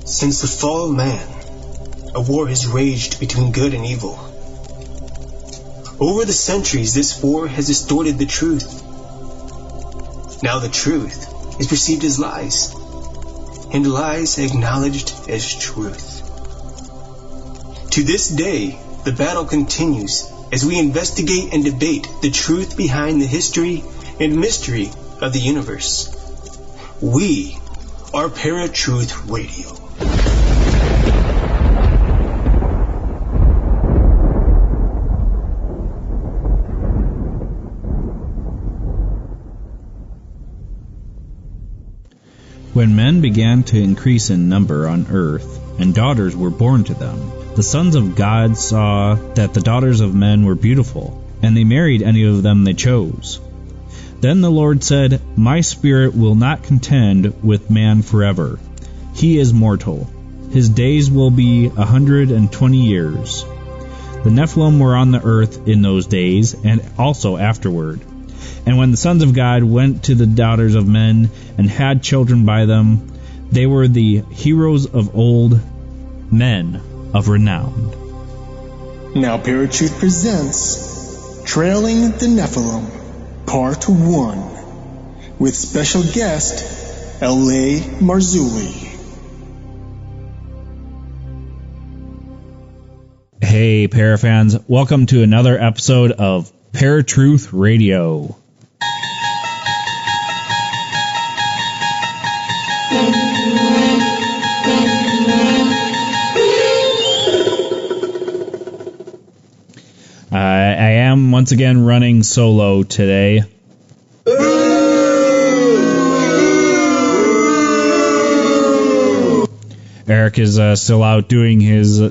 Since the fall of man, a war has raged between good and evil. Over the centuries, this war has distorted the truth. Now the truth is perceived as lies, and lies acknowledged as truth. To this day, the battle continues as we investigate and debate the truth behind the history and mystery of the universe. We are Paratruth Radio. When men began to increase in number on earth, and daughters were born to them, the sons of God saw that the daughters of men were beautiful, and they married any of them they chose. Then the Lord said, My spirit will not contend with man forever. He is mortal. His days will be 120 years. The Nephilim were on the earth in those days, and also afterward. And when the sons of God went to the daughters of men and had children by them, they were the heroes of old, men of renown. Now Paratruth presents Trailing the Nephilim, Part 1, with special guest L.A. Marzulli. Hey, Parafans, welcome to another episode of Paratruth Radio. I am once again running solo today. Eric is still out doing his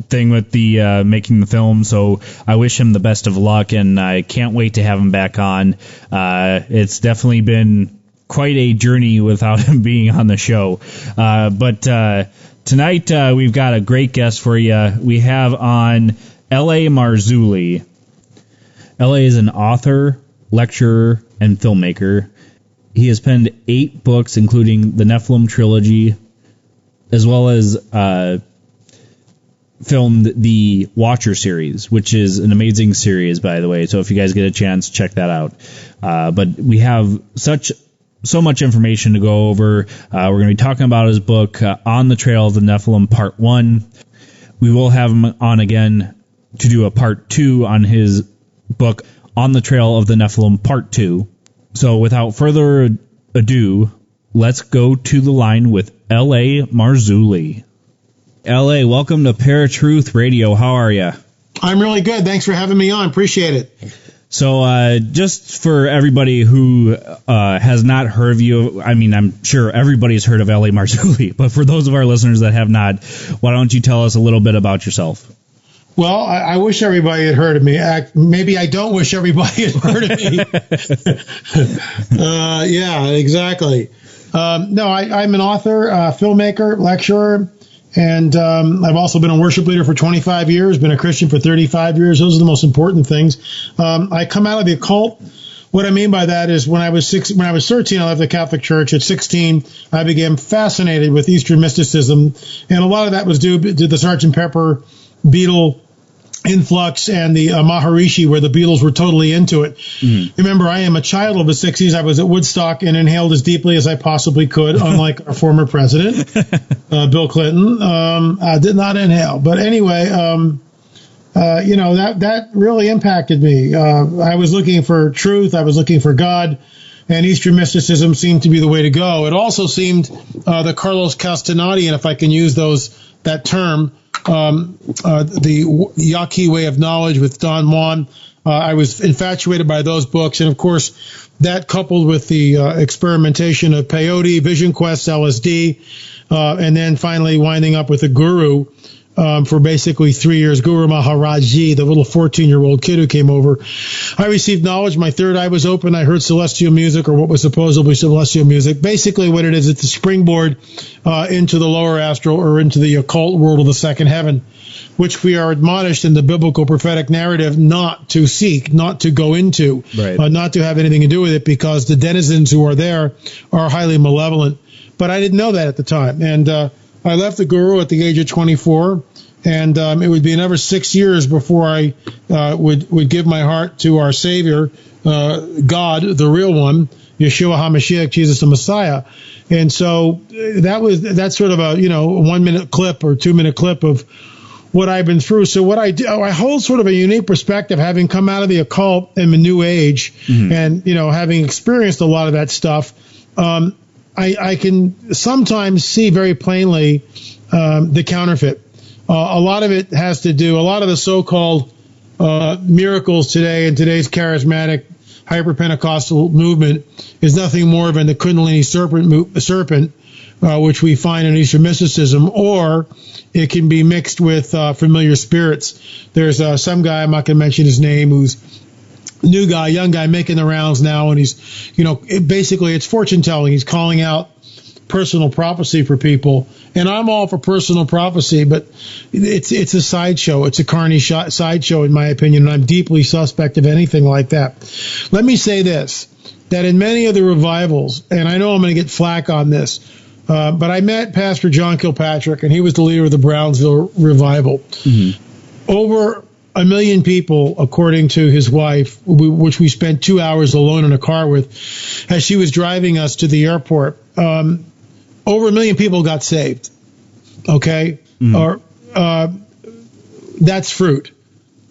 thing with the making the film, so I wish him the best of luck, and I can't wait to have him back on. It's definitely been quite a journey without him being on the show. But tonight we've got a great guest for you. We have on L.A. Marzulli. L.A. is an author, lecturer, and filmmaker. He has penned 8 books, including the Nephilim trilogy, as well as filmed the Watcher series, which is an amazing series, by the way. So if you guys get a chance, check that out. But we have so much information to go over. We're going to be talking about his book, On the Trail of the Nephilim, Part 1. We will have him on again to do a Part 2 on his book, On the Trail of the Nephilim, Part 2. So without further ado, let's go to the line with L.A. Marzulli. L.A., welcome to Paratruth Radio. How are you? I'm really good. Thanks for having me on. Appreciate it. So just for everybody who has not heard of you, I mean, I'm sure everybody's heard of L.A. Marzulli, but for those of our listeners that have not, why don't you tell us a little bit about yourself? Well, I wish everybody had heard of me. Maybe I don't wish everybody had heard of me. Yeah, exactly. No, I'm an author, filmmaker, lecturer, and I've also been a worship leader for 25 years, been a Christian for 35 years. Those are the most important things. I come out of the occult. What I mean by that is when I was 13, I left the Catholic Church. At 16, I became fascinated with Eastern mysticism, and a lot of that was due to the Sgt. Pepper Beatle influx and the Maharishi, where the Beatles were totally into it. Remember, I am a child of the 60s. I was at Woodstock and inhaled as deeply as I possibly could, unlike our former president, Bill Clinton. I did not inhale. But anyway, that really impacted me. I was looking for truth. I was looking for God. And Eastern mysticism seemed to be the way to go. It also seemed the Carlos Castanedian, if I can use that term, the Yaqui Way of Knowledge with Don Juan. I was infatuated by those books. And, of course, that coupled with the experimentation of peyote, Vision Quest, LSD, and then finally winding up with the Guru for basically 3 years, Guru Maharaji, the little 14-year-old kid who came over. I received knowledge. My third eye was open. I heard celestial music, or what was supposedly celestial music. Basically what it is, it's a springboard into the lower astral or into the occult world of the second heaven, which we are admonished in the biblical prophetic narrative not to seek, not to go into, not to have anything to do with it, because the denizens who are there are highly malevolent. But I didn't know that at the time. And I left the Guru at the age of 24, and it would be another 6 years before I would give my heart to our Savior, God, the real one, Yeshua HaMashiach, Jesus the Messiah. And so that's sort of a 1 minute clip or 2 minute clip of what I've been through. So what I do, I hold sort of a unique perspective, having come out of the occult and the New Age, and having experienced a lot of that stuff. I can sometimes see very plainly the counterfeit. A lot of it has to do, a lot of the so-called miracles today in today's charismatic hyper-Pentecostal movement is nothing more than the Kundalini serpent, which we find in Eastern mysticism, or it can be mixed with familiar spirits. There's some guy, I'm not going to mention his name, who's new guy, young guy, making the rounds now, and he's, basically it's fortune telling. He's calling out personal prophecy for people, and I'm all for personal prophecy, but it's a sideshow. It's a carny sideshow, in my opinion, and I'm deeply suspect of anything like that. Let me say this, that in many of the revivals, and I know I'm going to get flack on this, but I met Pastor John Kilpatrick, and he was the leader of the Brownsville Revival. Over 1 million people, according to his wife, which we spent 2 hours alone in a car with, as she was driving us to the airport. Over 1 million people got saved. Okay, or that's fruit.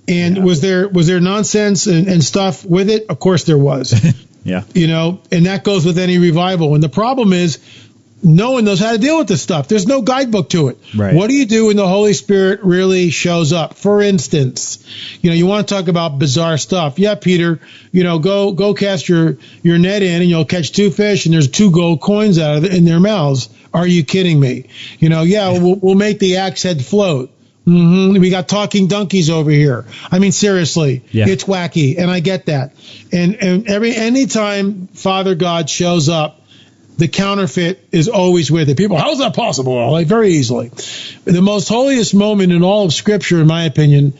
And was there nonsense and stuff with it? Of course there was. Yeah. And that goes with any revival. And the problem is, no one knows how to deal with this stuff. There's no guidebook to it. Right. What do you do when the Holy Spirit really shows up? For instance, you want to talk about bizarre stuff. Yeah, Peter, go cast your net in and you'll catch 2 fish and there's 2 gold coins out of it in their mouths. Are you kidding me? We'll make the axe head float. We got talking donkeys over here. I mean, seriously, It's wacky, and I get that. And anytime Father God shows up, the counterfeit is always with it. People, how is that possible? Like, very easily. The most holiest moment in all of Scripture, in my opinion,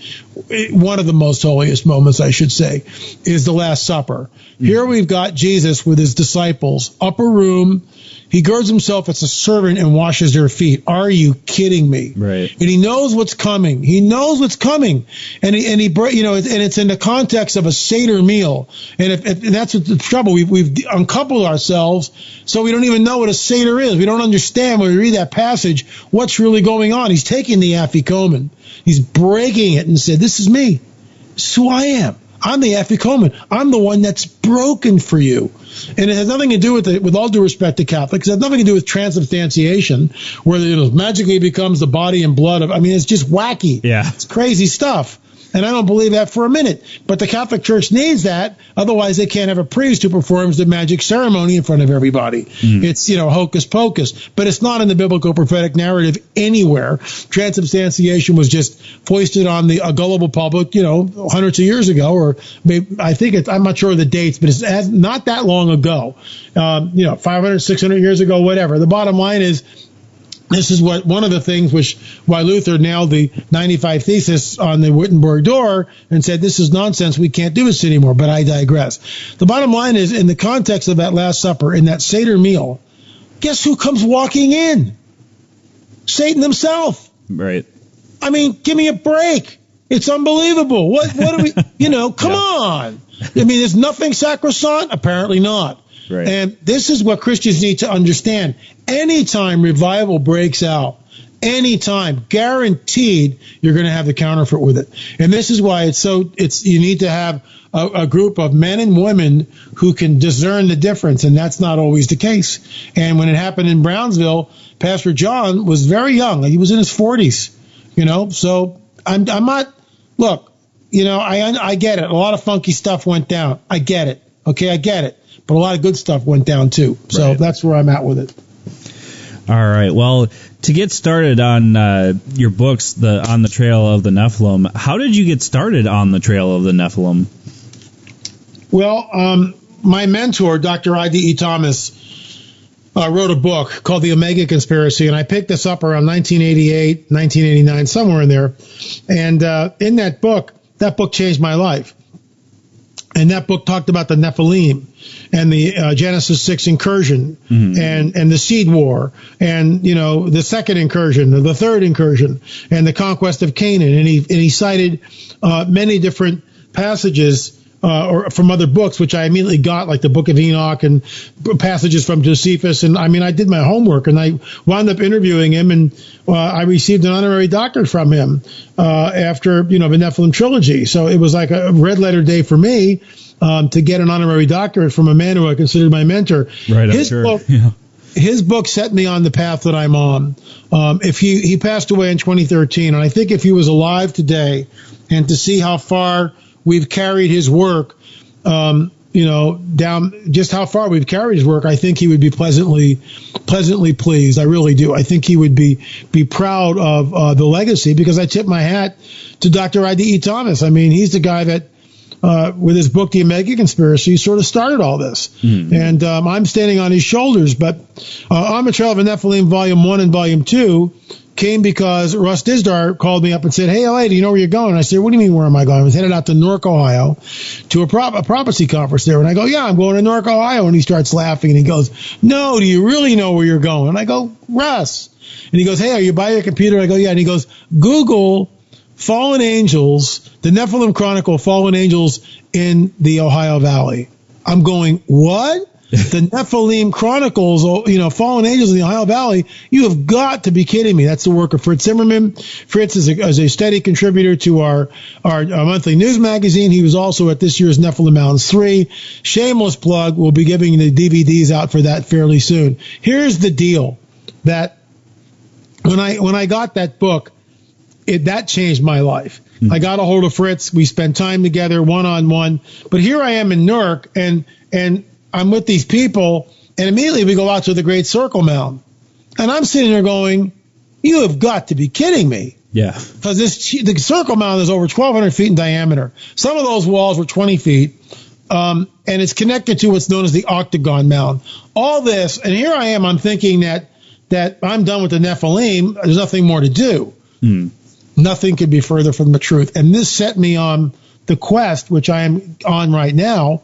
one of the most holiest moments, I should say, is the Last Supper. Here we've got Jesus with his disciples, upper room. He girds himself as a servant and washes their feet. Are you kidding me? Right. And he knows what's coming. He knows what's coming. And and it's in the context of a Seder meal. And if that's the trouble, we've uncoupled ourselves, so we don't even know what a Seder is. We don't understand when we read that passage what's really going on. He's taking the Afikomen. He's breaking it and said, "This is me. This is who I am. I'm the Afikomen. I'm the one that's broken for you." And it has nothing to do with all due respect to Catholics, it has nothing to do with transubstantiation, where it magically becomes the body and blood of, it's just wacky. Yeah. It's crazy stuff. And I don't believe that for a minute. But the Catholic Church needs that. Otherwise, they can't have a priest who performs the magic ceremony in front of everybody. It's, hocus pocus. But it's not in the biblical prophetic narrative anywhere. Transubstantiation was just foisted on a gullible public, hundreds of years ago, or maybe, I'm not sure of the dates, but it's not that long ago. 500, 600 years ago, whatever. The bottom line is, this is one of the things why Luther nailed the 95 Thesis on the Wittenberg door and said, this is nonsense, we can't do this anymore, but I digress. The bottom line is, in the context of that Last Supper, in that Seder meal, guess who comes walking in? Satan himself. Right. Give me a break. It's unbelievable. What do we, come on. Is nothing sacrosanct? Apparently not. Right. And this is what Christians need to understand. Anytime revival breaks out, anytime, guaranteed, you're going to have the counterfeit with it. And this is why you need to have a group of men and women who can discern the difference, and that's not always the case. And when it happened in Brownsville, Pastor John was very young. He was in his 40s, so I'm not, look, I get it. A lot of funky stuff went down. I get it. Okay, I get it. But a lot of good stuff went down, too. So that's where I'm at with it. All right. Well, to get started on your books, On the Trail of the Nephilim, how did you get started on the Trail of the Nephilim? Well, my mentor, Dr. I.D.E. Thomas, wrote a book called The Omega Conspiracy, and I picked this up around 1988, 1989, somewhere in there. And in that book changed my life. And that book talked about the Nephilim and the Genesis 6 incursion and the seed war and, the second incursion, the third incursion and the conquest of Canaan. And he cited many different passages or from other books, which I immediately got, like the Book of Enoch and passages from Josephus. And I did my homework, and I wound up interviewing him, and I received an honorary doctorate from him after, the Nephilim trilogy. So it was like a red letter day for me to get an honorary doctorate from a man who I considered my mentor. Right, I'm sure. His book set me on the path that I'm on. If he passed away in 2013, and I think if he was alive today, and to see how far we've carried his work, down just how far we've carried his work, I think he would be pleasantly pleased. I really do. I think he would be proud of the legacy, because I tip my hat to Dr. I.D.E. Thomas. I mean, he's the guy that, with his book, The Omega Conspiracy, sort of started all this. And I'm standing on his shoulders. But On the Trail of the Nephilim, Volume 1 and Volume 2 came because Russ Dizdar called me up and said, "Hey, LA, do you know where you're going?" I said, "What do you mean, where am I going?" I was headed out to Newark, Ohio, to a prophecy conference there. And I go, "Yeah, I'm going to Newark, Ohio." And he starts laughing, and he goes, "No, do you really know where you're going?" And I go, "Russ." And he goes, "Hey, are you by your computer?" I go, "Yeah." And he goes, "Google Fallen Angels, the Nephilim Chronicle, Fallen Angels in the Ohio Valley." I'm going, "What? The Nephilim Chronicles, Fallen Angels in the Ohio Valley? You have got to be kidding me." That's the work of Fritz Zimmerman. Fritz is a steady contributor to our monthly news magazine. He was also at this year's Nephilim Mountains 3. Shameless plug. We'll be giving the DVDs out for that fairly soon. Here's the deal, that when I got that book, that changed my life. I got a hold of Fritz. We spent time together one-on-one. But here I am in Newark, and I'm with these people, and immediately we go out to the Great Circle Mound. And I'm sitting there going, "You have got to be kidding me." Yeah. Because the Circle Mound is over 1,200 feet in diameter. Some of those walls were 20 feet. And it's connected to what's known as the Octagon Mound. All this, and here I am, I'm thinking that I'm done with the Nephilim. There's nothing more to do. Nothing could be further from the truth. And this set me on the quest, which I am on right now.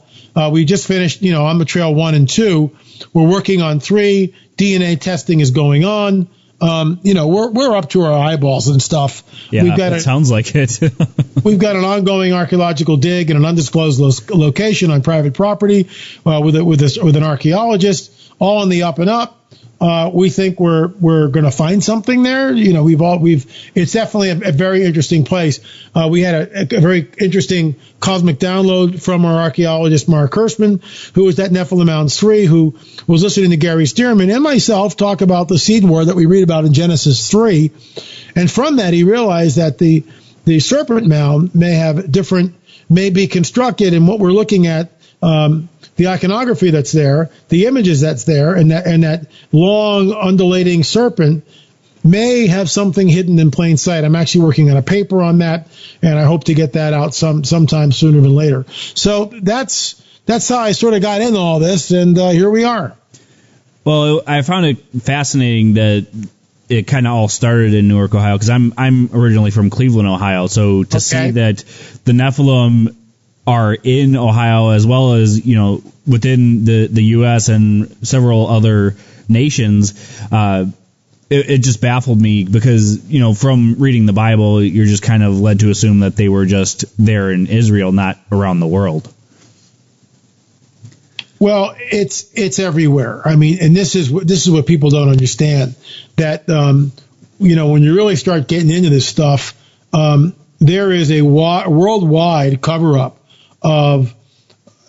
We just finished, On the Trail 1 and 2. We're working on 3. DNA testing is going on. We're up to our eyeballs and stuff. Yeah, it sounds like it. We've got an ongoing archaeological dig in an undisclosed location on private property with an archaeologist, all on the up and up. We think we're going to find something there. It's definitely a very interesting place. We had a very interesting cosmic download from our archaeologist, Mark Hirschman, who was at Nephilim Mountains 3, who was listening to Gary Stearman and myself talk about the seed war that we read about in Genesis 3. And from that, he realized that the serpent mound may be constructed, and what we're looking at, the iconography that's there, the images that's there, and that long undulating serpent may have something hidden in plain sight. I'm actually working on a paper on that, and I hope to get that out sometime sooner than later. So that's how I sort of got into all this, and here we are. Well, I found it fascinating that it kind of all started in Newark, Ohio, because I'm originally from Cleveland, Ohio. So to see that the Nephilim are in Ohio, as well as within the U.S. and several other nations, it just baffled me, because from reading the Bible, you're just kind of led to assume that they were just there in Israel, not around the world. Well, it's everywhere. I mean, and this is what people don't understand, that when you really start getting into this stuff, there is a worldwide cover-up of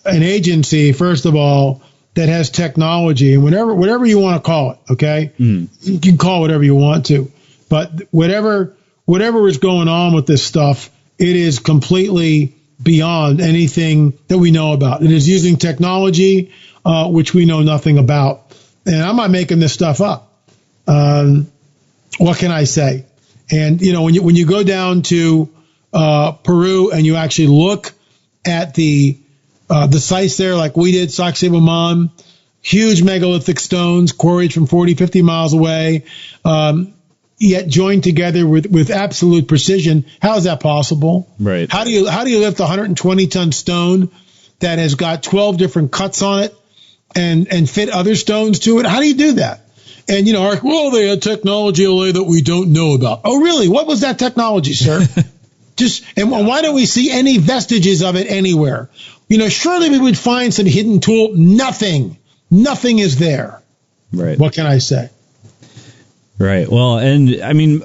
an agency, first of all, that has technology, and whatever you want to call it, okay? You can call it whatever you want to, but whatever is going on with this stuff, it is completely beyond anything that we know about. It is using technology which we know nothing about, and I'm not making this stuff up. What can I say? And when you go down to Peru and you actually look at the sites there, like we did, Sacsayhuaman, huge megalithic stones quarried from 40, 50 miles away, yet joined together with absolute precision. How is that possible? Right. How do you lift a 120-ton stone that has got 12 different cuts on it and fit other stones to it? How do you do that? And, well, they had technology, LA, that we don't know about. Oh, really? What was that technology, sir? And why don't we see any vestiges of it anywhere? Surely we would find some hidden tool. Nothing is there. Right. What can I say? Right. Well, and I mean,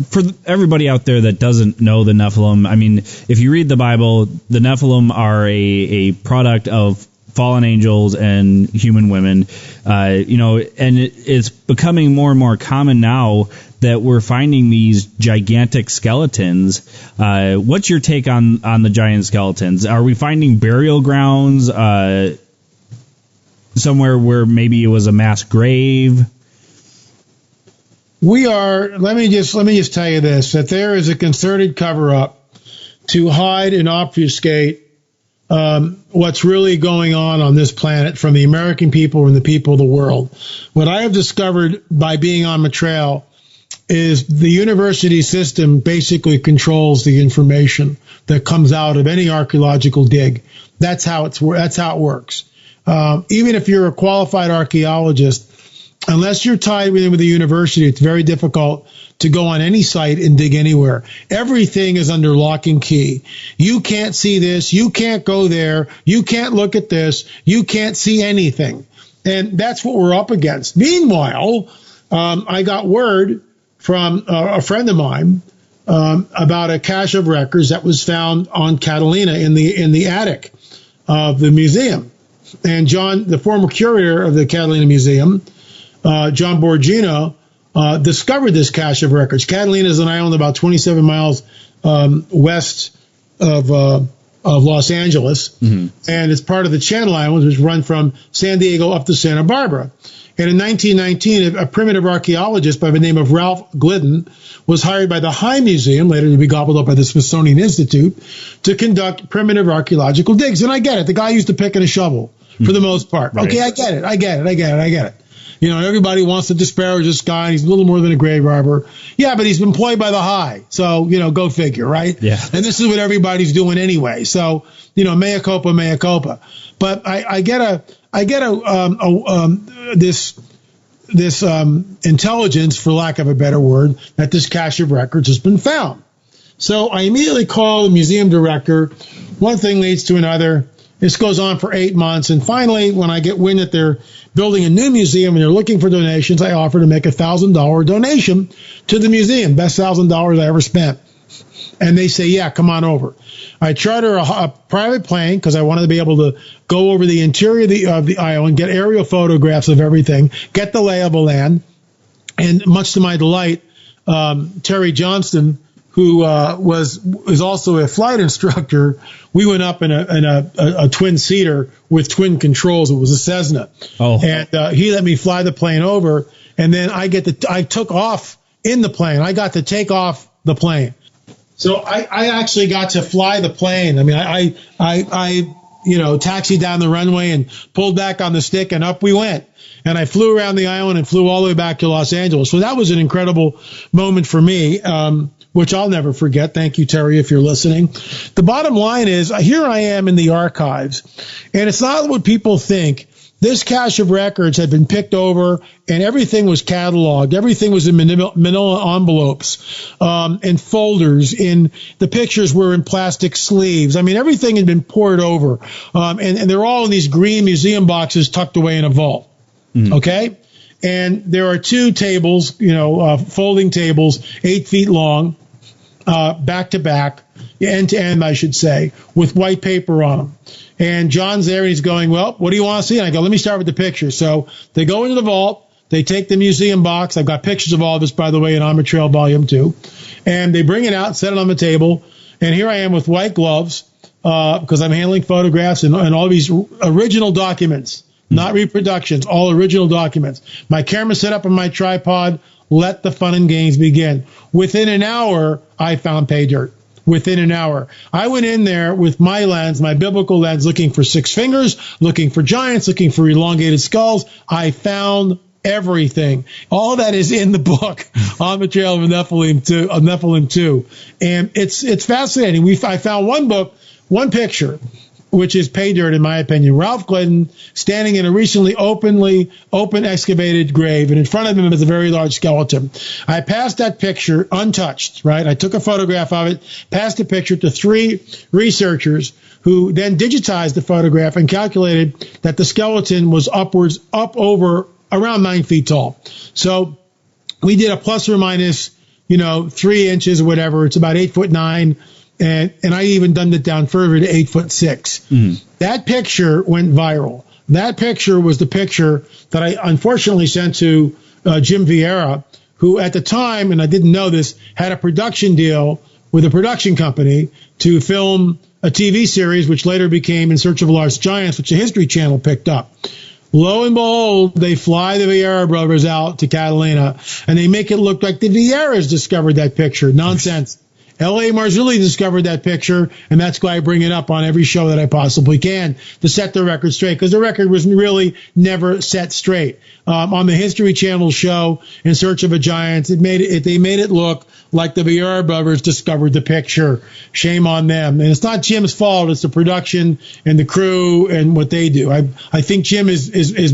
for everybody out there that doesn't know the Nephilim, I mean, if you read the Bible, the Nephilim are a product of fallen angels and human women, and it's becoming more and more common now that we're finding these gigantic skeletons. What's your take on the giant skeletons? Are we finding burial grounds somewhere where maybe it was a mass grave? We are. Let me just tell you this: that there is a concerted cover-up to hide and obfuscate what's really going on this planet from the American people and the people of the world. What I have discovered by being on the trail is the university system basically controls the information that comes out of any archaeological dig. That's how it works. Even if you're a qualified archaeologist, unless you're tied with the university, it's very difficult to go on any site and dig anywhere. Everything is under lock and key. You can't see this. You can't go there. You can't look at this. You can't see anything. And that's what we're up against. Meanwhile, I got word from a friend of mine about a cache of records that was found on Catalina in the attic of the museum. And John, the former curator of the Catalina Museum, John Borgino, discovered this cache of records. Catalina is an island about 27 miles west of Los Angeles, and it's part of the Channel Islands, which run from San Diego up to Santa Barbara. And in 1919, a primitive archaeologist by the name of Ralph Glidden was hired by the High Museum, later to be gobbled up by the Smithsonian Institute, to conduct primitive archaeological digs. And I get it. The guy used a pick and a shovel for the most part. Right. Okay, I get it. Everybody wants to disparage this guy. He's a little more than a grave robber. Yeah, but he's employed by the High. So, go figure, right? Yeah. And this is what everybody's doing anyway. So, mea culpa. But I get this intelligence, for lack of a better word, that this cache of records has been found. So I immediately call the museum director. One thing leads to another. This goes on for 8 months. And finally, when I get wind that they're building a new museum and they're looking for donations, I offer to make a $1,000 donation to the museum. Best $1,000 I ever spent. And they say, yeah, come on over. I charter a private plane because I wanted to be able to go over the interior of the island, get aerial photographs of everything, get the lay of the land. And much to my delight, Terry Johnston, who is also a flight instructor, we went up in a twin-seater with twin controls. It was a Cessna. Oh. And he let me fly the plane over, and then I took off in the plane. I got to take off the plane. So I actually got to fly the plane. I mean, I taxied down the runway and pulled back on the stick, and up we went. And I flew around the island and flew all the way back to Los Angeles. So that was an incredible moment for me, which I'll never forget. Thank you, Terry, if you're listening. The bottom line is, here I am in the archives, and it's not what people think. This cache of records had been picked over, and everything was cataloged. Everything was in manila envelopes, and folders. The pictures were in plastic sleeves. I mean, everything had been poured over, and they're all in these green museum boxes tucked away in a vault. Mm-hmm. Okay, and there are two tables, folding tables, 8 feet long, back to back, end to end, I should say, with white paper on them. And John's there, and he's going, well, what do you want to see? And I go, let me start with the pictures. So they go into the vault. They take the museum box. I've got pictures of all this, by the way, in On the Trail Volume 2. And they bring it out, set it on the table. And here I am with white gloves because I'm handling photographs and all these original documents, not reproductions, all original documents. My camera set up on my tripod. Let the fun and games begin. Within an hour, I found pay dirt. Within an hour. I went in there with my lens, my biblical lens, looking for six fingers, looking for giants, looking for elongated skulls. I found everything. All that is in the book, On the Trail of Nephilim 2. And it's fascinating. I found one picture which is pay dirt in my opinion. Ralph Glidden standing in a recently open excavated grave, and in front of him is a very large skeleton. I passed that picture untouched, right? I took a photograph of it, passed the picture to 3 researchers who then digitized the photograph and calculated that the skeleton was up over around 9 feet tall. So we did a plus or minus, 3 inches or whatever. It's about 8'9". And I even dumbed it down further to 8'6". That picture went viral. That picture was the picture that I unfortunately sent to Jim Vieira, who at the time, and I didn't know this, had a production deal with a production company to film a TV series, which later became In Search of Lost Giants, which the History Channel picked up. Lo and behold, they fly the Vieira brothers out to Catalina, and they make it look like the Vieiras discovered that picture. Nonsense. L.A. Marzulli discovered that picture, and that's why I bring it up on every show that I possibly can to set the record straight, because the record was really never set straight. On the History Channel show, In Search of a Giant, they made it look like the Vieira brothers discovered the picture. Shame on them. And it's not Jim's fault. It's the production and the crew and what they do. I think Jim is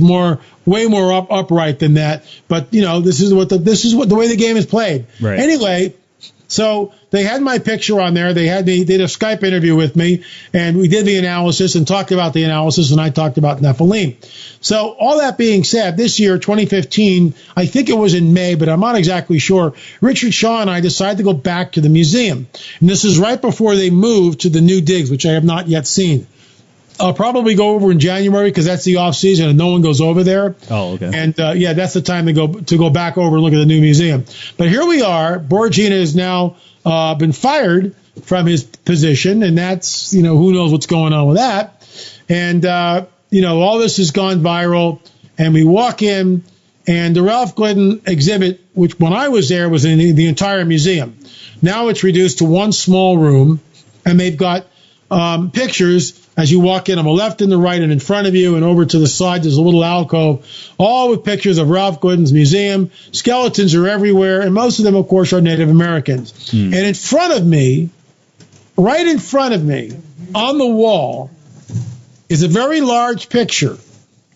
way more upright than that. But this is what the way the game is played. Right. Anyway. So they had my picture on there. They did a Skype interview with me, and we did the analysis and talked about the analysis, and I talked about Nephilim. So all that being said, this year, 2015, I think it was in May, but I'm not exactly sure, Richard Shaw and I decided to go back to the museum. And this is right before they moved to the new digs, which I have not yet seen. I'll probably go over in January because that's the off season and no one goes over there. Oh, okay. And that's the time to go back over and look at the new museum. But here we are. Borgina has now been fired from his position, and that's who knows what's going on with that. And all this has gone viral. And we walk in, and the Ralph Glidden exhibit, which when I was there was in the entire museum. Now it's reduced to one small room, and they've got pictures as you walk in on the left and the right and in front of you, and over to the side there's a little alcove, all with pictures of Ralph Glidden's museum. Skeletons are everywhere, and most of them, of course, are Native Americans. And in front of me, right in front of me, on the wall, is a very large picture,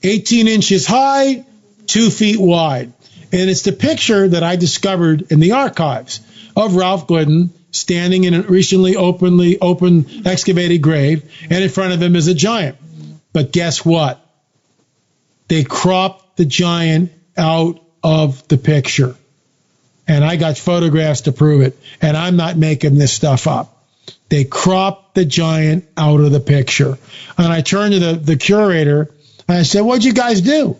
18 inches high, 2 feet wide. And it's the picture that I discovered in the archives of Ralph Glidden standing in a recently open excavated grave, and in front of him is a giant. But guess what? They cropped the giant out of the picture. And I got photographs to prove it. And I'm not making this stuff up. They cropped the giant out of the picture. And I turned to the curator, and I said, "What'd you guys do?"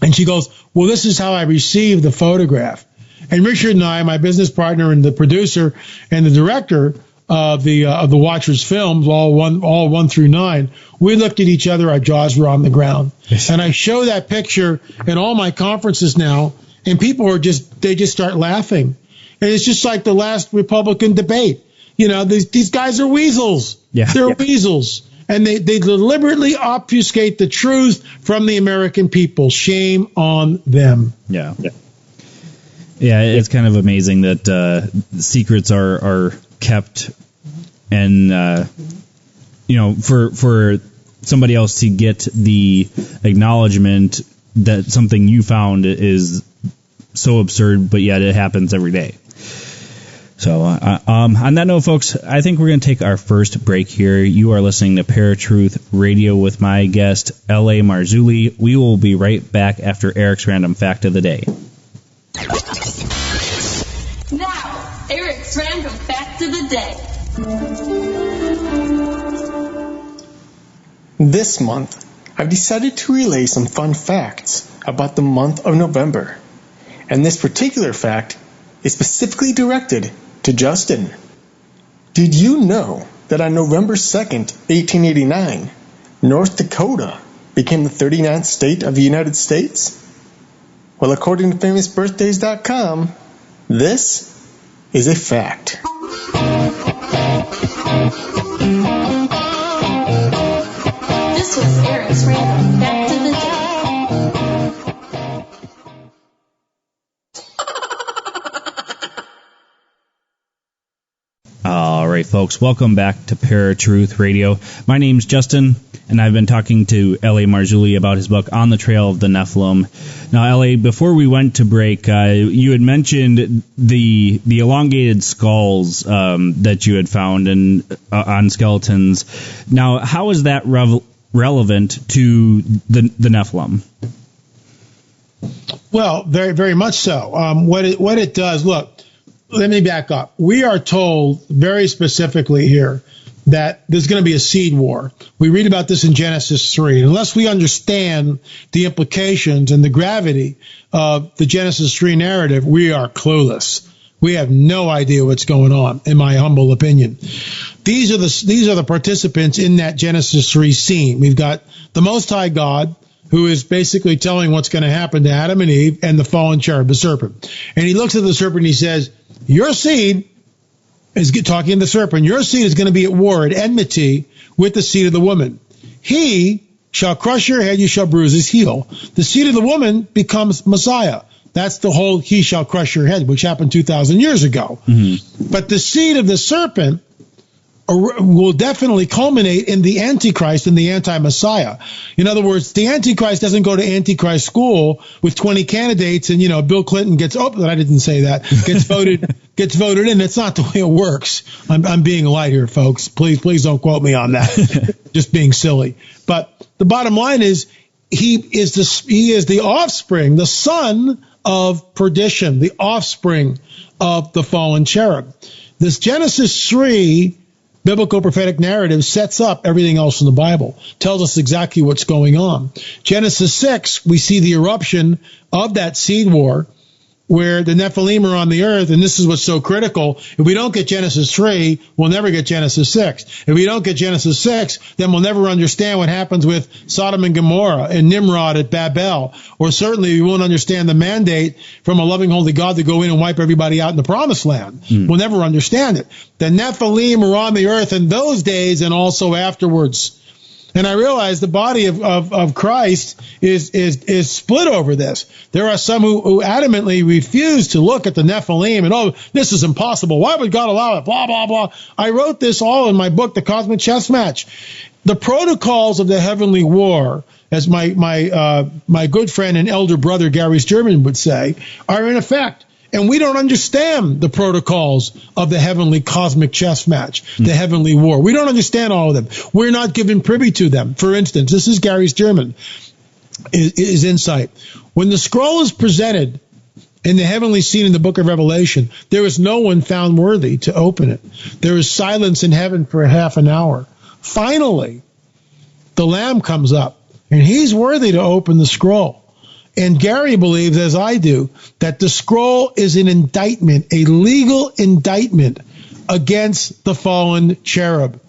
And she goes, "Well, this is how I received the photograph." And Richard and I, my business partner and the producer and the director of the Watchers films, all 1 through 9, we looked at each other, our jaws were on the ground. And I show that picture in all my conferences now, and people they just start laughing. And it's just like the last Republican debate. These guys are weasels. Yeah. They're weasels. And they deliberately obfuscate the truth from the American people. Shame on them. Yeah. Yeah, it's kind of amazing that secrets are kept, and for somebody else to get the acknowledgement that something you found is so absurd, but yet it happens every day. So on that note, folks, I think we're going to take our first break here. You are listening to Paratruth Radio with my guest, L.A. Marzulli. We will be right back after Eric's Random Fact of the Day. Now, Eric's Random Fact of the Day. This month, I've decided to relay some fun facts about the month of November. And this particular fact is specifically directed to Justin. Did you know that on November 2nd, 1889, North Dakota became the 39th state of the United States? Well, according to famousbirthdays.com, this is a fact. This was Eric's Random Fact of the Day. All right, folks. Welcome back to Paratruth Radio. My name's Justin, and I've been talking to L.A. Marzulli about his book, On the Trail of the Nephilim. Now, L.A., before we went to break, you had mentioned the elongated skulls that you had found on skeletons. Now, how is that relevant to the Nephilim? Well, very, very much so. What it does, look, let me back up. We are told very specifically here that there's going to be a seed war. We read about this in Genesis 3. Unless we understand the implications and the gravity of the Genesis 3 narrative, we are clueless. We have no idea what's going on, in my humble opinion. These are the participants in that Genesis 3 scene. We've got the Most High God, who is basically telling what's going to happen to Adam and Eve and the fallen cherub, the serpent. And he looks at the serpent and he says, your seed is talking to the serpent. Your seed is going to be at war, at enmity with the seed of the woman. He shall crush your head, you shall bruise his heel. The seed of the woman becomes Messiah. That's the whole he shall crush your head, which happened 2,000 years ago. Mm-hmm. But the seed of the serpent will definitely culminate in the Antichrist and the anti-Messiah. In other words, the Antichrist doesn't go to Antichrist school with 20 candidates and, Bill Clinton gets voted in. It's not the way it works. I'm being light here, folks. Please don't quote me on that. Just being silly. But the bottom line is he is the offspring, the son of perdition, the offspring of the fallen cherub. This Genesis 3 biblical prophetic narrative sets up everything else in the Bible, tells us exactly what's going on. Genesis 6, we see the eruption of that seed war where the Nephilim are on the earth, and this is what's so critical. If we don't get Genesis 3, we'll never get Genesis 6. If we don't get Genesis 6, then we'll never understand what happens with Sodom and Gomorrah and Nimrod at Babel, or certainly we won't understand the mandate from a loving, holy God to go in and wipe everybody out in the promised land. We'll never understand it. The Nephilim are on the earth in those days and also afterwards. And I realize the body of Christ is split over this. There are some who adamantly refuse to look at the Nephilim and, this is impossible. Why would God allow it? Blah, blah, blah. I wrote this all in my book, The Cosmic Chess Match. The protocols of the heavenly war, as my good friend and elder brother Gary Sturman would say, are in effect. And we don't understand the protocols of the heavenly cosmic chess match, the heavenly war. We don't understand all of them. We're not given privy to them. For instance, this is Gary's German, his insight. When the scroll is presented in the heavenly scene in the book of Revelation, there is no one found worthy to open it. There is silence in heaven for half an hour. Finally, the Lamb comes up, and he's worthy to open the scroll. And Gary believes, as I do, that the scroll is an indictment, a legal indictment against the fallen cherub.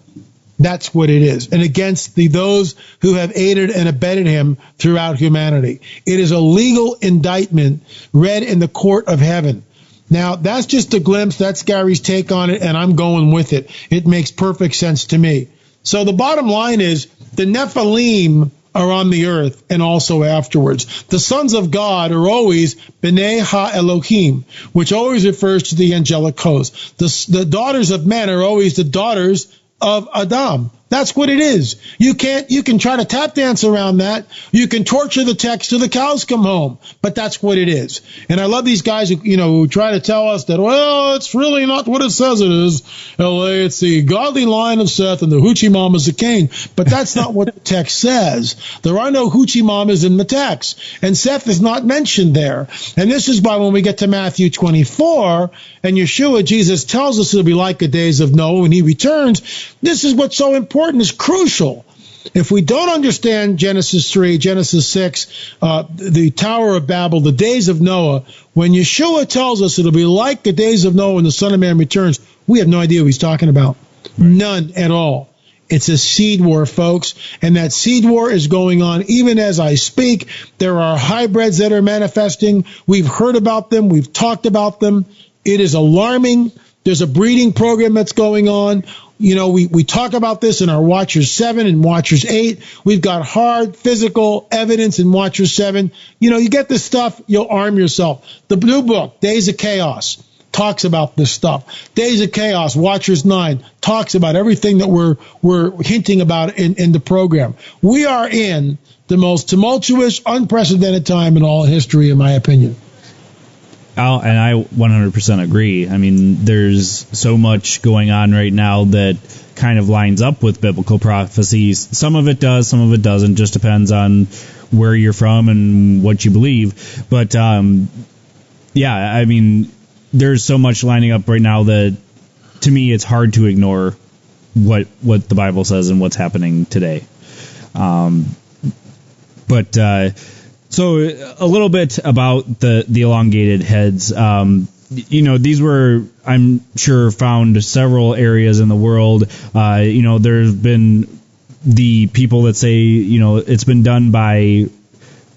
That's what it is. And against those who have aided and abetted him throughout humanity. It is a legal indictment read in the court of heaven. Now, that's just a glimpse. That's Gary's take on it, and I'm going with it. It makes perfect sense to me. So the bottom line is the Nephilim are on the earth and also afterwards. The sons of God are always B'nai Ha-Elohim, which always refers to the angelic host. The daughters of men are always the daughters of Adam. That's what it is. You can try to tap dance around that. You can torture the text till the cows come home, but that's what it is. And I love these guys who try to tell us that, well, it's really not what it says it is. It's the godly line of Seth and the hoochie mamas of Cain. But that's not what the text says. There are no hoochie mamas in the text. And Seth is not mentioned there. And this is why when we get to Matthew 24 and Yeshua, Jesus tells us it'll be like the days of Noah when he returns, this is what's so important. Is crucial. If we don't understand Genesis 3, Genesis 6, the Tower of Babel, the days of Noah, when Yeshua tells us it'll be like the days of Noah when the Son of Man returns, we have no idea what he's talking about. Right. None at all. It's a seed war, folks, and that seed war is going on even as I speak. There are hybrids that are manifesting. We've heard about them. We've talked about them. It is alarming. There's a breeding program that's going on. We talk about this in our Watchers 7 and Watchers 8. We've got hard physical evidence in Watchers 7. You get this stuff, you'll arm yourself. The new book, Days of Chaos, talks about this stuff. Days of Chaos, Watchers 9, talks about everything that we're hinting about in the program. We are in the most tumultuous, unprecedented time in all history, in my opinion. And I 100% agree. I mean, there's so much going on right now that kind of lines up with biblical prophecies. Some of it does, some of it doesn't. Just depends on where you're from and what you believe. But, yeah, I mean, there's so much lining up right now that, to me, it's hard to ignore what the Bible says and what's happening today. So a little bit about the elongated heads. These were, I'm sure, found several areas in the world. There's been the people that say, it's been done by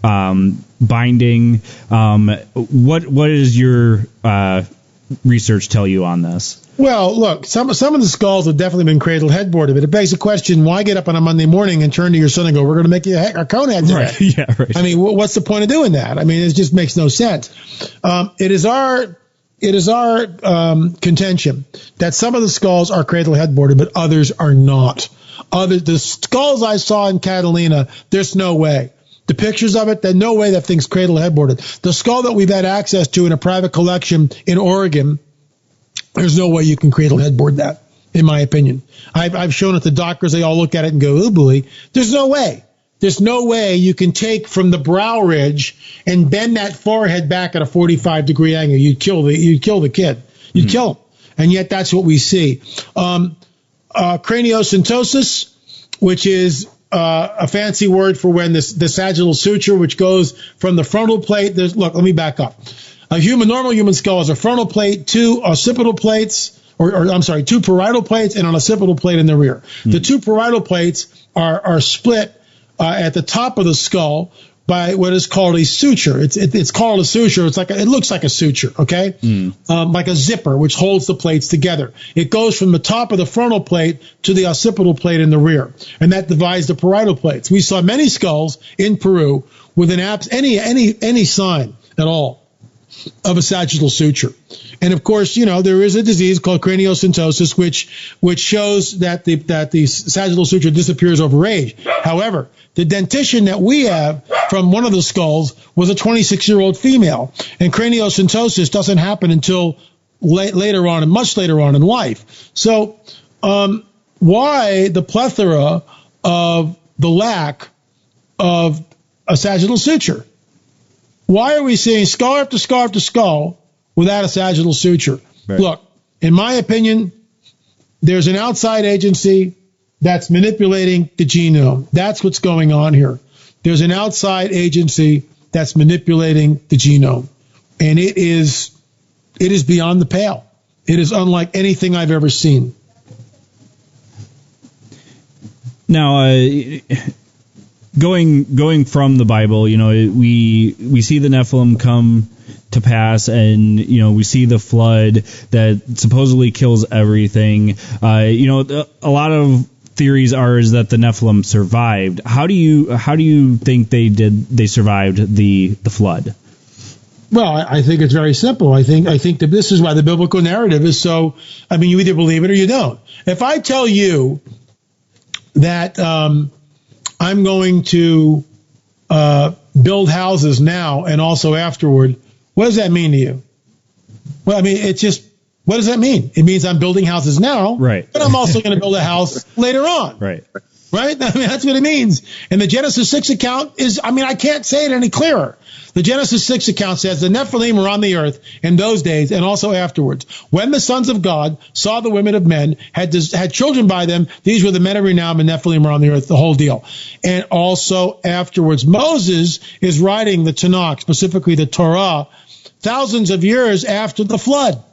binding. What does your research tell you on this? Well, look, some of the skulls have definitely been cradled headboarded, but it begs the question, why get up on a Monday morning and turn to your son and go, we're going to make you a cone head today? Right. Yeah, right. I mean, what's the point of doing that? I mean, it just makes no sense. It is our contention that some of the skulls are cradled headboarded, but others are not. The skulls I saw in Catalina, there's no way. The pictures of it, there's no way that thing's cradled headboarded. The skull that we've had access to in a private collection in Oregon, there's no way you can cradle headboard that, in my opinion. I've shown it to doctors. They all look at it and go, oh, boy. There's no way. There's no way you can take from the brow ridge and bend that forehead back at a 45-degree angle. You'd kill the kid. You'd kill him. And yet that's what we see. Craniosynostosis, which is a fancy word for when the sagittal suture, which goes from the frontal plate. Let me back up. Normal human skull has a frontal plate, two occipital plates, two parietal plates, and an occipital plate in the rear. The two parietal plates are split at the top of the skull by what is called a suture. It's called a suture. It looks like a suture, okay? Like a zipper, which holds the plates together. It goes from the top of the frontal plate to the occipital plate in the rear, and that divides the parietal plates. We saw many skulls in Peru with any sign at all of a sagittal suture. And of course, there is a disease called craniosynostosis, which shows that the sagittal suture disappears over age. However, the dentition that we have from one of the skulls was a 26-year-old female, and craniosynostosis doesn't happen until later on and much later on in life. So why the plethora of the lack of a sagittal suture? Why are we seeing skull after skull after skull without a sagittal suture? Right. Look, in my opinion, there's an outside agency that's manipulating the genome. That's what's going on here. There's an outside agency that's manipulating the genome. And it is beyond the pale. It is unlike anything I've ever seen. Now, going from the Bible, we see the Nephilim come to pass, and we see the flood that supposedly kills everything. A lot of theories is that the Nephilim survived. How do you think they survived the flood? Well, I think it's very simple. I think that this is why the biblical narrative is so. I mean, you either believe it or you don't. If I tell you that I'm going to build houses now and also afterward, what does that mean to you? Well, I mean, what does that mean? It means I'm building houses now, right? But I'm also going to build a house later on, right? Right? I mean, that's what it means. And the Genesis 6 account is, I can't say it any clearer. The Genesis 6 account says the Nephilim were on the earth in those days and also afterwards. When the sons of God saw the women of men, had children by them, these were the men of renown, and Nephilim were on the earth, the whole deal. And also afterwards. Moses is writing the Tanakh, specifically the Torah, thousands of years after the flood.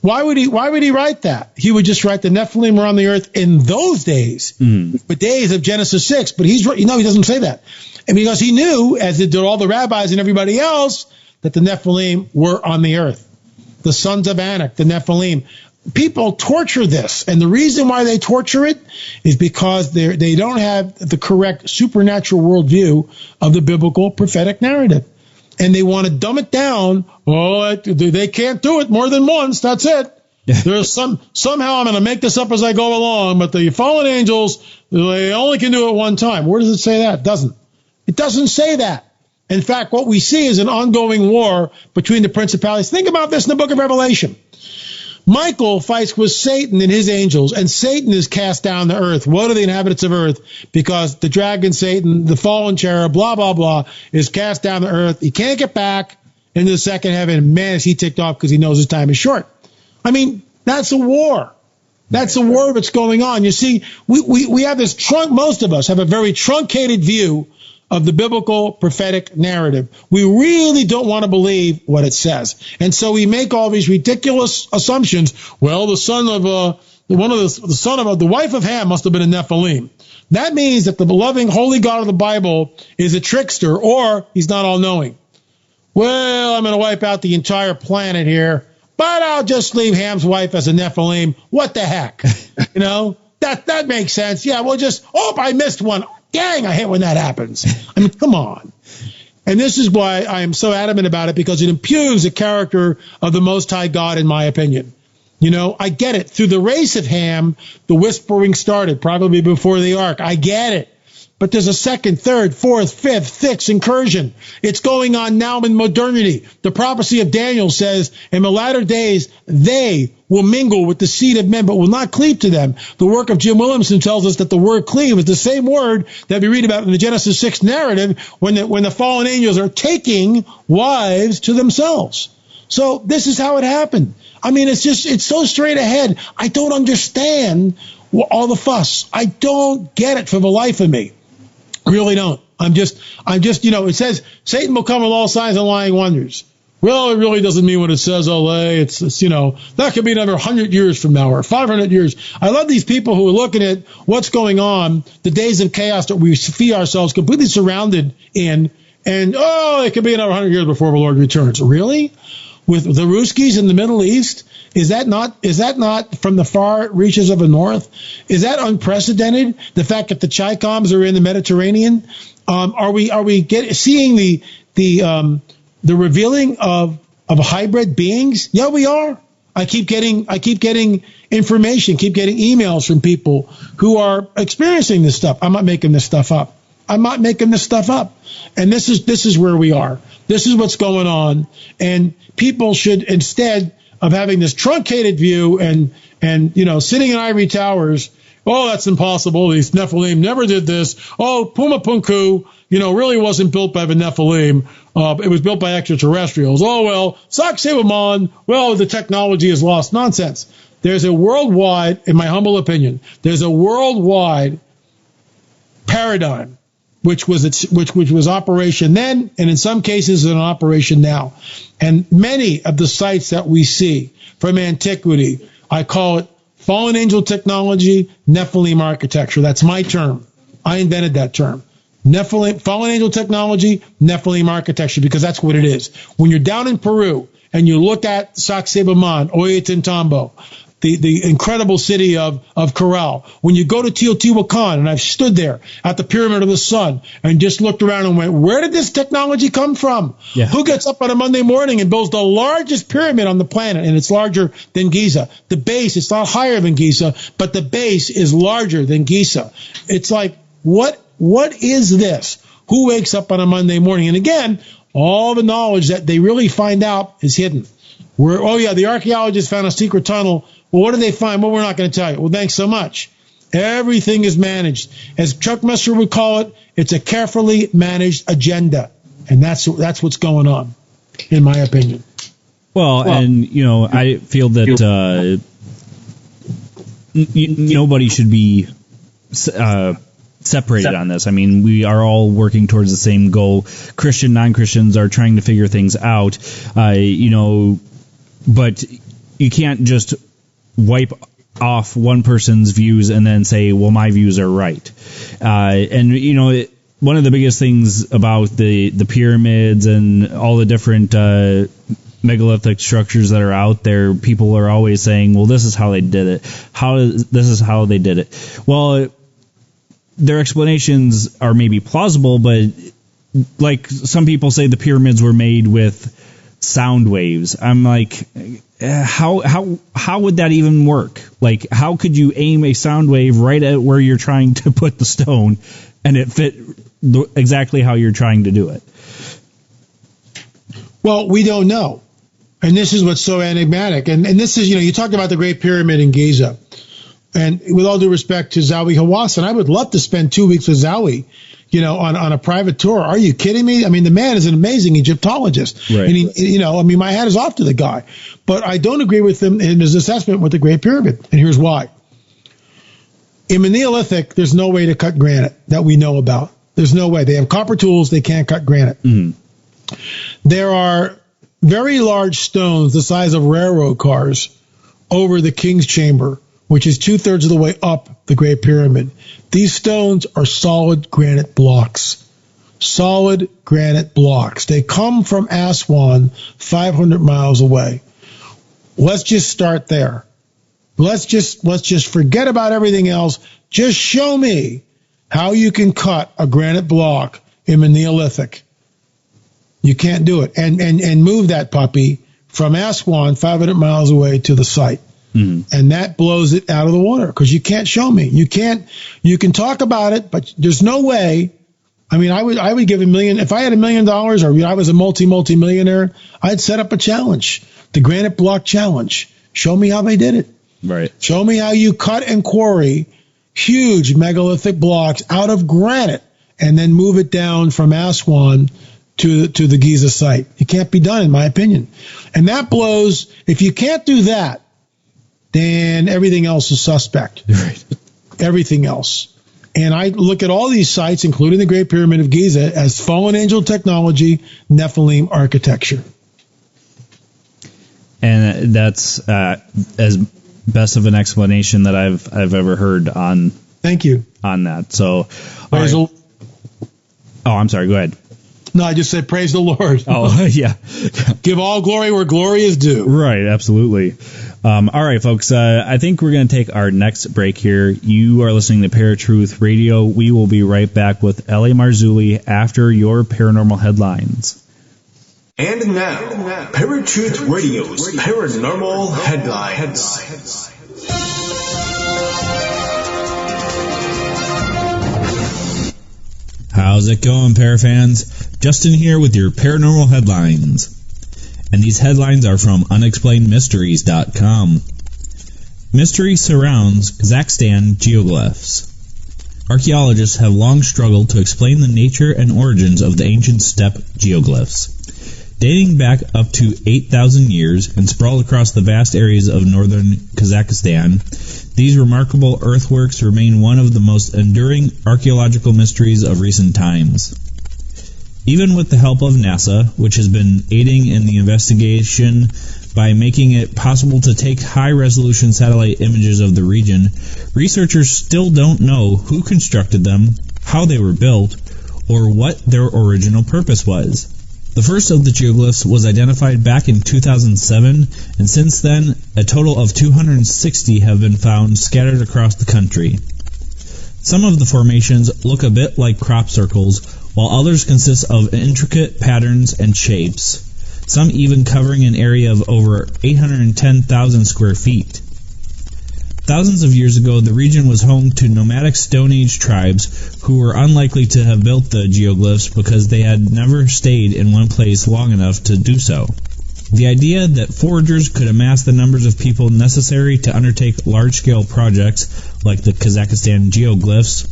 Why would he write that? He would just write the Nephilim were on the earth in those days, the days of Genesis 6. But he doesn't say that. And because he knew, as did all the rabbis and everybody else, that the Nephilim were on the earth. The sons of Anak, the Nephilim. People torture this, and the reason why they torture it is because they don't have the correct supernatural worldview of the biblical prophetic narrative. and they want to dumb it down. Oh, they can't do it more than once. That's it. There's somehow I'm going to make this up as I go along, but the fallen angels, they only can do it one time. Where does it say that? It doesn't say that. In fact, what we see is an ongoing war between the principalities. Think about this in the book of Revelation. Michael fights with Satan and his angels, and Satan is cast down to earth. What are the inhabitants of earth? Because the dragon, Satan, the fallen cherub, blah, blah, blah, is cast down to earth. He can't get back into the second heaven. Man, is he ticked off because he knows his time is short. I mean, that's a war. That's a war that's going on. You see, we have this most of us have a very truncated view of the biblical prophetic narrative. We really don't want to believe what it says. And so we make all these ridiculous assumptions. Well, the wife of Ham must have been a Nephilim. That means that the loving holy God of the Bible is a trickster, or he's not all-knowing. Well, I'm going to wipe out the entire planet here, but I'll just leave Ham's wife as a Nephilim. What the heck? You know, that makes sense. Yeah, we'll just, I missed one. Dang, I hate when that happens. I mean, come on. And this is why I am so adamant about it, because it impugns the character of the Most High God, in my opinion. You know, I get it. Through the race of Ham, the whispering started, probably before the ark. I get it. But there's a second, third, fourth, fifth, sixth incursion. It's going on now in modernity. The prophecy of Daniel says, in the latter days, they will mingle with the seed of men, but will not cleave to them. The work of Jim Williamson tells us that the word cleave is the same word that we read about in the Genesis 6 narrative when the fallen angels are taking wives to themselves. So this is how it happened. I mean, it's so straight ahead. I don't understand all the fuss. I don't get it for the life of me. Really don't. I'm just, it says Satan will come with all signs and lying wonders. Well, it really doesn't mean what it says, Olay. It's that could be another 100 years from now or 500 years. I love these people who are looking at what's going on, the days of chaos that we see ourselves completely surrounded in, and, it could be another 100 years before the Lord returns. Really? With the Ruskies in the Middle East? Is that not from the far reaches of the north? Is that unprecedented? The fact that the Chicoms are in the Mediterranean? Are we seeing the revealing of hybrid beings? Yeah, we are. I keep getting information, keep getting emails from people who are experiencing this stuff. I'm not making this stuff up. And this is where we are. This is what's going on. And people should, instead of having this truncated view and sitting in ivory towers, that's impossible. These Nephilim never did this. Puma Punku, really wasn't built by the Nephilim. It was built by extraterrestrials. Sacsayhuaman, the technology is lost. Nonsense. There's a worldwide, in my humble opinion, paradigm which was operation then, and in some cases in operation now. And many of the sites that we see from antiquity, I call it fallen angel technology, Nephilim architecture. That's my term. I invented that term. Fallen angel technology, Nephilim architecture, because that's what it is. When you're down in Peru and you look at Sacsayhuaman, Ollantaytambo, the incredible city of Corral. When you go to Teotihuacan, and I've stood there at the Pyramid of the Sun and just looked around and went, where did this technology come from? Yeah. Who gets up on a Monday morning and builds the largest pyramid on the planet, and it's larger than Giza? The base, it's not higher than Giza, but the base is larger than Giza. It's like, what is this? Who wakes up on a Monday morning? And again, all the knowledge that they really find out is hidden. The archaeologists found a secret tunnel. Well, what did they find? Well, we're not going to tell you. Well, thanks so much. Everything is managed. As Chuck Messer would call it, it's a carefully managed agenda. And that's what's going on, in my opinion. Well, and, I feel that nobody should be separated on this. I mean, we are all working towards the same goal. Christian, non-Christians are trying to figure things out, but you can't just wipe off one person's views and then say, well, my views are right. One of the biggest things about the pyramids and all the different megalithic structures that are out there, people are always saying, well, this is how they did it. This is how they did it. Well, their explanations are maybe plausible, but like some people say the pyramids were made with sound waves. I'm like, how would that even work? Like, how could you aim a sound wave right at where you're trying to put the stone and it fit exactly how you're trying to do it? Well, we don't know. And this is what's so enigmatic. And this is, you talked about the Great Pyramid in Giza. And with all due respect to Zawi Hawass, I would love to spend 2 weeks with Zawi, on a private tour. Are you kidding me? I mean, the man is an amazing Egyptologist. Right. And my hat is off to the guy. But I don't agree with him in his assessment with the Great Pyramid. And here's why. In the Neolithic, there's no way to cut granite that we know about. There's no way. They have copper tools. They can't cut granite. Mm. There are very large stones the size of railroad cars over the King's Chamber, which is 2/3 of the way up the Great Pyramid. These stones are solid granite blocks. Solid granite blocks. They come from Aswan, 500 miles away. Let's just start there. Let's just forget about everything else. Just show me how you can cut a granite block in the Neolithic. You can't do it. And move that puppy from Aswan, 500 miles away, to the site. Mm-hmm. And that blows it out of the water because you can't show me. You can talk about it, but there's no way. I mean, I would give $1 million. If I had $1 million or I was a multi-millionaire, I'd set up a challenge, the Granite Block Challenge. Show me how they did it. Right. Show me how you cut and quarry huge megalithic blocks out of granite and then move it down from Aswan to the Giza site. It can't be done, in my opinion. And that blows. If you can't do that, then everything else is suspect. Right. Everything else. And I look at all these sites, including the Great Pyramid of Giza, as fallen angel technology, Nephilim architecture. And that's as best of an explanation that I've ever heard on. Thank you. On that. So, I'm sorry. Go ahead. No, I just said praise the Lord. Oh, yeah. Give all glory where glory is due. Right, absolutely. All right, folks, I think we're going to take our next break here. You are listening to Paratruth Radio. We will be right back with L.A. Marzulli after your paranormal headlines. And now, Paratruth Radio's paranormal headlines. How's it going, Parafans? Justin here with your paranormal headlines. And these headlines are from unexplainedmysteries.com. Mystery surrounds Kazakhstan geoglyphs. Archaeologists have long struggled to explain the nature and origins of the ancient steppe geoglyphs. Dating back up to 8,000 years and sprawled across the vast areas of northern Kazakhstan, these remarkable earthworks remain one of the most enduring archaeological mysteries of recent times. Even with the help of NASA, which has been aiding in the investigation by making it possible to take high-resolution satellite images of the region, researchers still don't know who constructed them, how they were built, or what their original purpose was. The first of the geoglyphs was identified back in 2007, and since then, a total of 260 have been found scattered across the country. Some of the formations look a bit like crop circles, while others consist of intricate patterns and shapes, some even covering an area of over 810,000 square feet. Thousands of years ago, the region was home to nomadic Stone Age tribes who were unlikely to have built the geoglyphs because they had never stayed in one place long enough to do so. The idea that foragers could amass the numbers of people necessary to undertake large-scale projects like the Kazakhstan geoglyphs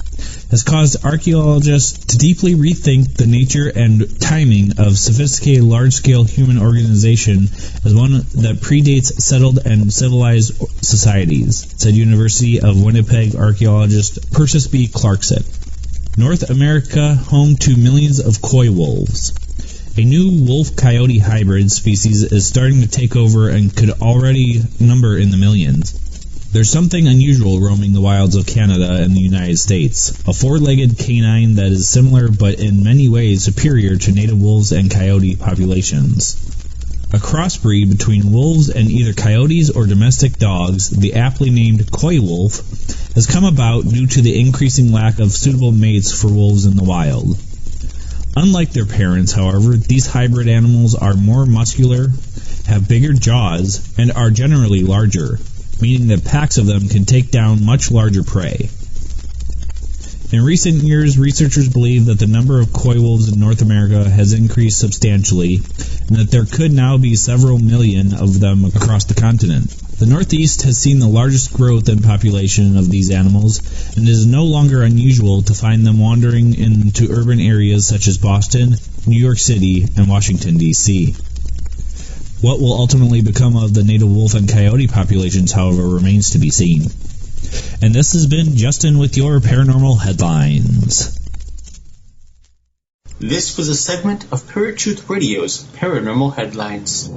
has caused archaeologists to deeply rethink the nature and timing of sophisticated large-scale human organization as one that predates settled and civilized societies, said University of Winnipeg archaeologist Persis B. Clarkson. North America, home to millions of coy wolves. A new wolf-coyote hybrid species is starting to take over and could already number in the millions. There's something unusual roaming the wilds of Canada and the United States, a four-legged canine that is similar but in many ways superior to native wolves and coyote populations. A crossbreed between wolves and either coyotes or domestic dogs, the aptly named coy wolf, has come about due to the increasing lack of suitable mates for wolves in the wild. Unlike their parents, however, these hybrid animals are more muscular, have bigger jaws, and are generally larger, meaning that packs of them can take down much larger prey. In recent years, researchers believe that the number of coy wolves in North America has increased substantially, and that there could now be several million of them across the continent. The Northeast has seen the largest growth in population of these animals, and it is no longer unusual to find them wandering into urban areas such as Boston, New York City, and Washington, D.C. What will ultimately become of the native wolf and coyote populations, however, remains to be seen. And this has been Justin with your Paranormal Headlines. This was a segment of Paratruth Radio's Paranormal Headlines.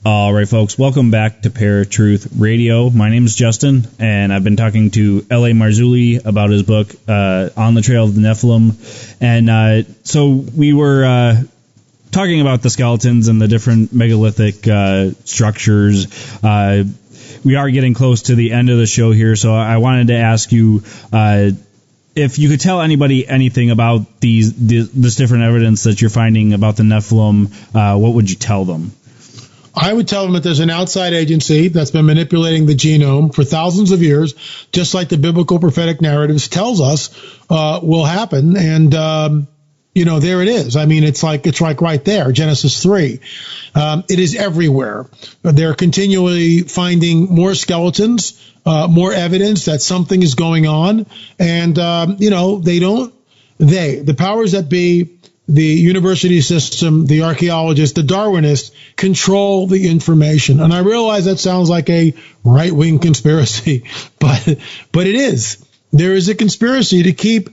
All right, folks, welcome back to Paratruth Radio. My name is Justin, and I've been talking to L.A. Marzulli about his book, On the Trail of the Nephilim. And so we were talking about the skeletons and the different megalithic structures. We are getting close to the end of the show here, so I wanted to ask you if you could tell anybody anything about this different evidence that you're finding about the Nephilim. What would you tell them? I would tell them that there's an outside agency that's been manipulating the genome for thousands of years, just like the biblical prophetic narratives tells us will happen. And, there it is. I mean, it's like right there, Genesis 3. It is everywhere. They're continually finding more skeletons, more evidence that something is going on. And, the powers that be, the university system, the archaeologists, the Darwinists control the information. And I realize that sounds like a right-wing conspiracy, but it is. There is a conspiracy to keep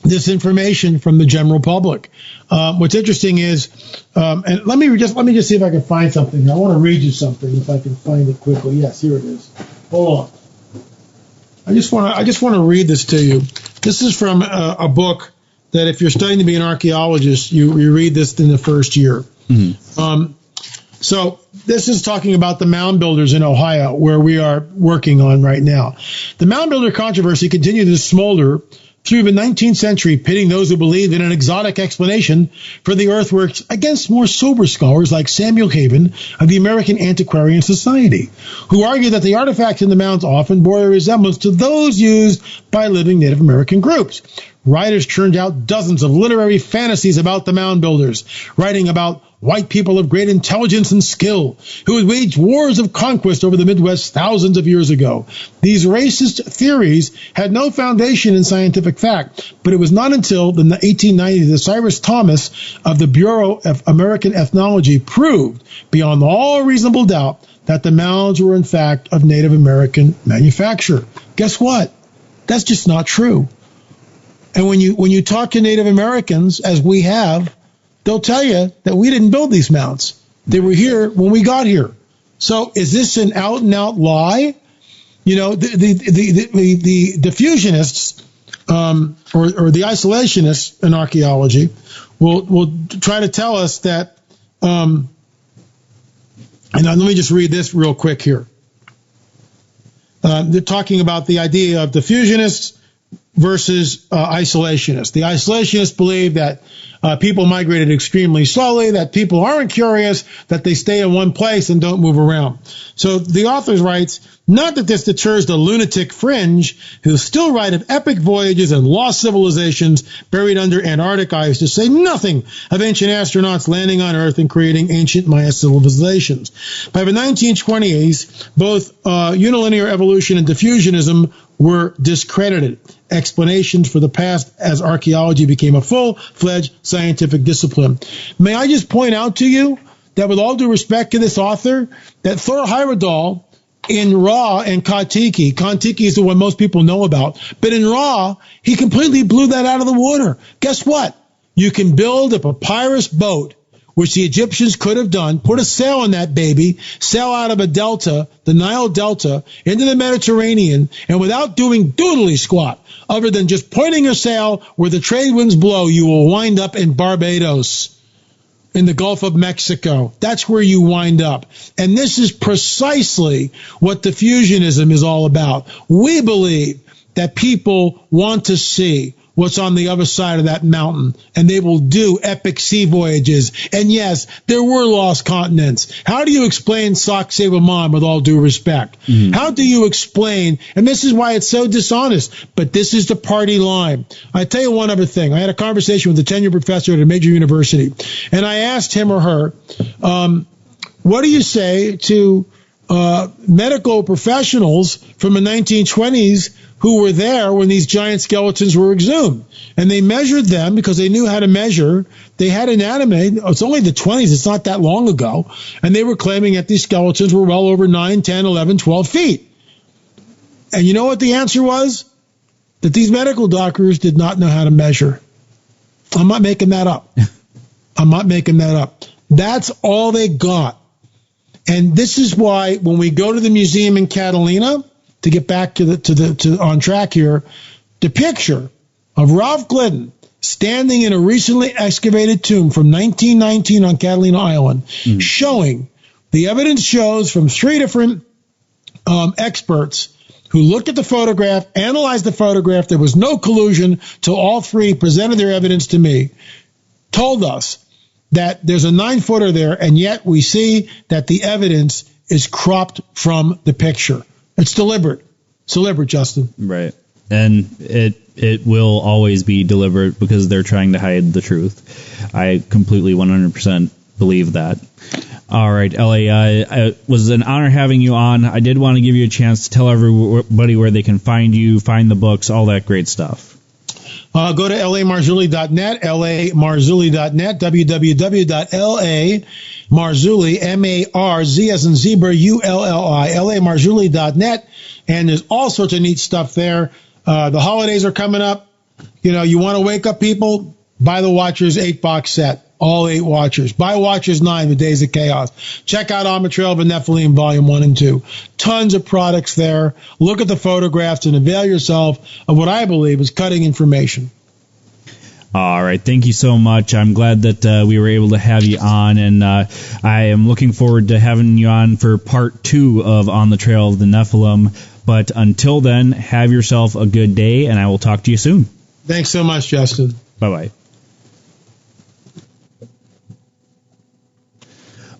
this information from the general public. What's interesting is, and let me just see if I can find something. I want to read you something if I can find it quickly. Yes, here it is. Hold on. I just want to read this to you. This is from a book that if you're studying to be an archaeologist, you read this in the first year. Mm-hmm. So this is talking about the mound builders in Ohio, where we are working on right now. The mound builder controversy continued to smolder through the 19th century, pitting those who believed in an exotic explanation for the earthworks against more sober scholars like Samuel Haven of the American Antiquarian Society, who argued that the artifacts in the mounds often bore a resemblance to those used by living Native American groups. Writers churned out dozens of literary fantasies about the mound builders, writing about white people of great intelligence and skill who had waged wars of conquest over the Midwest thousands of years ago. These racist theories had no foundation in scientific fact, but it was not until the 1890s that Cyrus Thomas of the Bureau of American Ethnology proved beyond all reasonable doubt that the mounds were in fact of Native American manufacture. Guess what? That's just not true. And when you talk to Native Americans, as we have, they'll tell you that we didn't build these mounds. They were here when we got here. So is this an out-and-out lie? The diffusionists or the isolationists in archaeology will try to tell us that. And let me just read this real quick here. They're talking about the idea of diffusionists versus isolationists. The isolationists believe that people migrated extremely slowly, that people aren't curious, that they stay in one place and don't move around. So the author writes, not that this deters the lunatic fringe who still write of epic voyages and lost civilizations buried under Antarctic ice, to say nothing of ancient astronauts landing on Earth and creating ancient Maya civilizations. By the 1920s, both unilinear evolution and diffusionism were discredited. Explanations for the past as archaeology became a full-fledged scientific discipline. May I just point out to you that with all due respect to this author, that Thor Heyerdahl in Ra and Kon-Tiki is the one most people know about, but in Ra, he completely blew that out of the water. Guess what? You can build a papyrus boat which the Egyptians could have done, put a sail on that baby, sail out of a delta, the Nile Delta, into the Mediterranean, and without doing doodly squat, other than just pointing your sail where the trade winds blow, you will wind up in Barbados, in the Gulf of Mexico. That's where you wind up. And this is precisely what diffusionism is all about. We believe that people want to see what's on the other side of that mountain, and they will do epic sea voyages. And yes, there were lost continents. How do you explain Sacsayhuaman, with all due respect? How do you explain, and this is why it's so dishonest, but this is the party line. I tell you one other thing. I had a conversation with a tenured professor at a major university, and I asked him or her, what do you say to medical professionals from the 1920s who were there when these giant skeletons were exhumed? And they measured them because they knew how to measure. They had anatomy. It's only the 20s. It's not that long ago. And they were claiming that these skeletons were well over 9, 10, 11, 12 feet. And you know what the answer was? That these medical doctors did not know how to measure. I'm not making that up. I'm not making that up. That's all they got. And this is why when we go to the museum in Catalina, to get back to on track here, the picture of Ralph Glidden standing in a recently excavated tomb from 1919 on Catalina Island, showing the evidence shows from 3 different experts who looked at the photograph, analyzed the photograph. There was no collusion till all 3 presented their evidence to me, told us that there's a 9-footer there, and yet we see that the evidence is cropped from the picture. It's deliberate. It's deliberate, Justin. Right. And it will always be deliberate because they're trying to hide the truth. I completely 100% believe that. All right, Ellie, it was an honor having you on. I did want to give you a chance to tell everybody where they can find you, find the books, all that great stuff. Go to lamarzulli.net, lamarzulli.net, www.lamarzulli, M-A-R-Z as in zebra, U-L-L-I, lamarzulli.net, and there's all sorts of neat stuff there. The holidays are coming up. You know, you want to wake up people? Buy the Watchers 8-box set. All 8 Watchers. Buy Watchers 9, The Days of Chaos. Check out On the Trail of the Nephilim, Volume 1 and 2. Tons of products there. Look at the photographs and avail yourself of what I believe is cutting information. All right. Thank you so much. I'm glad that we were able to have you on, and I am looking forward to having you on for part 2 of On the Trail of the Nephilim. But until then, have yourself a good day, and I will talk to you soon. Thanks so much, Justin. Bye-bye.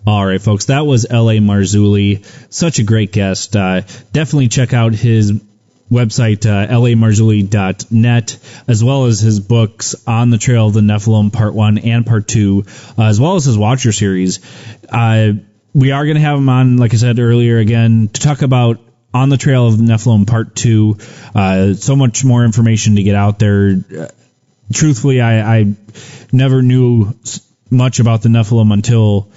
All right, folks, that was L.A. Marzulli. Such a great guest. Definitely check out his website, lamarzulli.net, as well as his books, On the Trail of the Nephilim, Part 1 and Part 2, as well as his Watcher series. We are going to have him on, like I said earlier, again, to talk about On the Trail of the Nephilim, Part 2. So much more information to get out there. Truthfully, I never knew much about the Nephilim until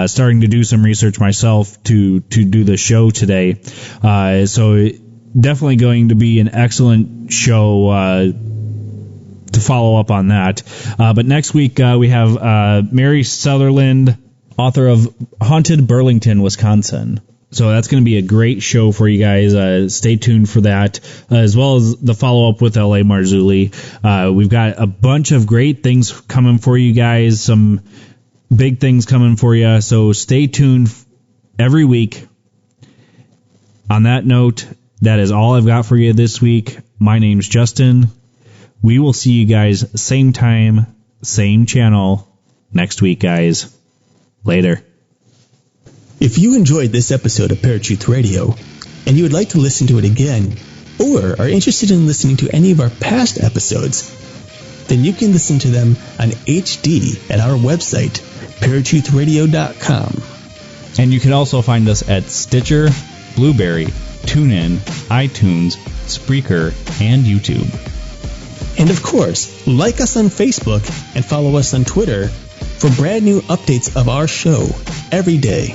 starting to do some research myself to do the show today. So definitely going to be an excellent show to follow up on that. But next week we have Mary Sutherland, author of Haunted Burlington, Wisconsin. So that's going to be a great show for you guys. Stay tuned for that, as well as the follow-up with L.A. Marzulli. We've got a bunch of great things coming for you guys, some big things coming for you, so stay tuned every week. On that note, that is all I've got for you this week. My name's Justin. We will see you guys same time, same channel next week, guys. Later. If you enjoyed this episode of Paratruth Radio and you would like to listen to it again, or are interested in listening to any of our past episodes, then you can listen to them on HD at our website, paratruthradio.com. And you can also find us at Stitcher, Blueberry, TuneIn, iTunes, Spreaker, and YouTube. And of course, like us on Facebook and follow us on Twitter for brand new updates of our show every day.